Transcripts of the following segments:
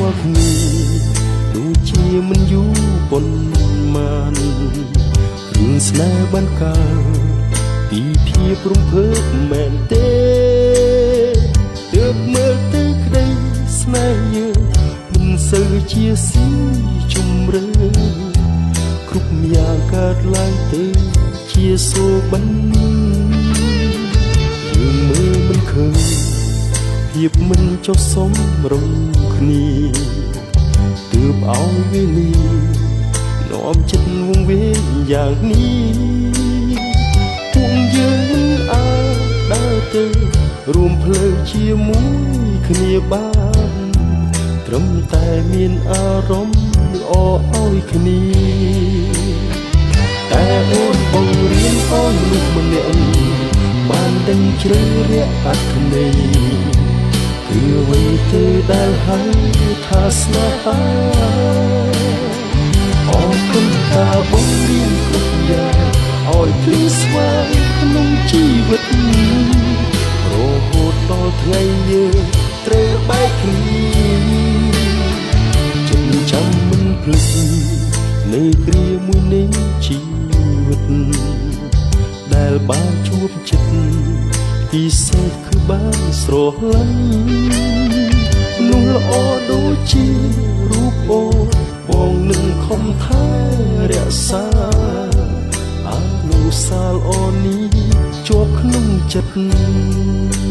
មកគ្នាដូចជាមិនយូរប៉ុន្មានរឿងស្នេហ៍បានកើតពីភាពរំភើបមែនទេទើបមើលទៅក្តីស្នេហ៍យើងមិនសូវជាស៊ីជម្រៅគ្រប់យ៉ាងកើតឡើងទៅជាសូបិនយើងមើលមិនឃើញភាពមិនចុះសមរម្យគ្នាទើបឲ្យវេលានាំចិត្តវង្វេងយ៉ាងនេះពួកយើងមិនអាចដើរទៅរួមផ្លូវជាមួយគ្នាបានត្រឹមតែមានអារម្មណ៍ល្អឲ្យគ្នាតែអូនបង្រៀនអូនលោកម្នាក់បានដឹងជ្រៅរះអត្ថន័យគឺអ្វីទៅដែលហៅថាស្នេហាអរគុណតាបង្រៀនគ្រប់យ៉ាងឲ្យភ្លឺស្វាងក្នុងជីវិតរហូតដល់ថ្ងៃយើងត្រូវបែកគ្នាចងចាំមិនភ្លេចនៅគ្រាមួយនៃជីវិតដែលបានជួបចិត្តពិសេសគឺបានស្រឡាញ់នោះល្អដូចជារូបអូនបងនឹងខំថែរក្សាអនុស្សាវរីយ៍នេះជាប់ក្នុងចិត្ត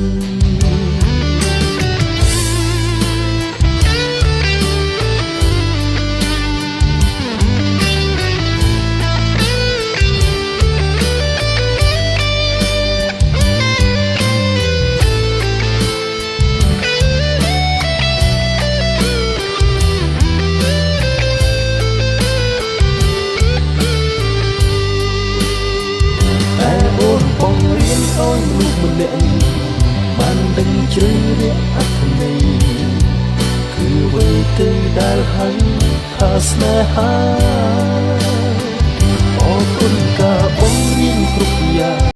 អូនលោកម្នាក់បានដឹងជ្រៅរះអត្ថន័យគឺអ្វីទៅដែលហៅថាស្នេហាអរគុណការបង្រៀនគ្រប់យ៉ាង